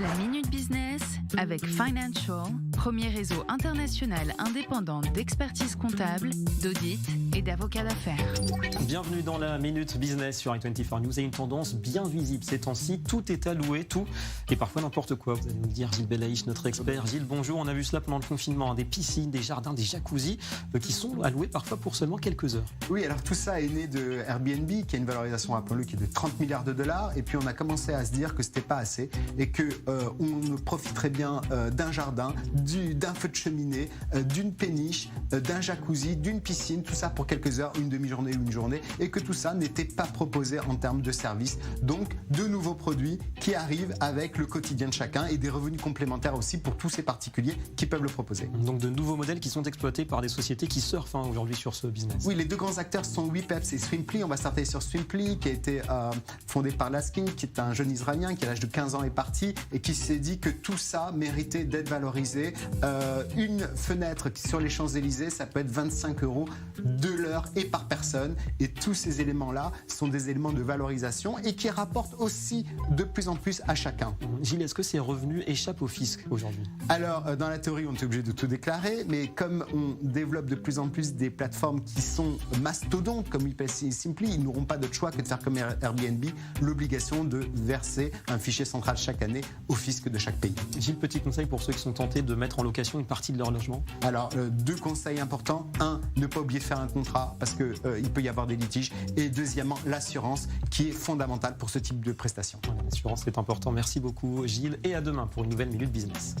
La Minute Business avec Financial, premier réseau international indépendant d'expertise comptable, d'audit et d'avocats d'affaires. Bienvenue dans la Minute Business sur i24 News et une tendance bien visible ces temps-ci. Tout est alloué, tout et parfois n'importe quoi. Vous allez nous dire, Gilles Belaïch, notre expert. Gilles, bonjour. On a vu cela pendant le confinement, des piscines, des jardins, des jacuzzis qui sont alloués parfois pour seulement quelques heures. Oui, alors tout ça est né de Airbnb qui a une valorisation, rappelons-le, qui est de 30 milliards de dollars. Et puis on a commencé à se dire que c'était pas assez et que on profiterait bien d'un jardin, d'un feu de cheminée, d'une péniche, d'un jacuzzi, d'une piscine, tout ça pour quelques heures, une demi-journée ou une journée, et que tout ça n'était pas proposé en termes de services. Donc de nouveaux produits qui arrivent avec le quotidien de chacun et des revenus complémentaires aussi pour tous ces particuliers qui peuvent le proposer. Donc de nouveaux modèles qui sont exploités par des sociétés qui surfent aujourd'hui sur ce business. Oui, les deux grands acteurs sont WePeps et Swimply. On va starter sur Swimply qui a été fondé par Laskin, qui est un jeune Israélien qui à l'âge de 15 ans est parti et qui s'est dit que tout ça méritait d'être valorisé. Une fenêtre sur les Champs-Élysées, ça peut être 25 € de l'heure et par personne. Et tous ces éléments-là sont des éléments de valorisation et qui rapportent aussi de plus en plus à chacun. Gilles, est-ce que ces revenus échappent au fisc aujourd'hui? Alors, dans la théorie, on est obligé de tout déclarer, mais comme on développe de plus en plus des plateformes qui sont mastodontes, comme WePeps et Swimply, ils n'auront pas d'autre choix que de faire comme Airbnb, l'obligation de verser un fichier central chaque année au fisc de chaque pays. Gilles, petit conseil pour ceux qui sont tentés de mettre en location une partie de leur logement? Alors, deux conseils importants. Un, ne pas oublier de faire un contrat parce qu'il peut y avoir des litiges. Et deuxièmement, l'assurance qui est fondamentale pour ce type de prestations. L'assurance, c'est important. Merci beaucoup, Gilles. Et à demain pour une nouvelle Minute Business.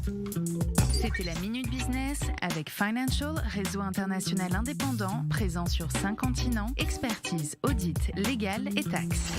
C'était la Minute Business avec Financial, réseau international indépendant, présent sur 5 continents, expertise, audit, légal et taxes.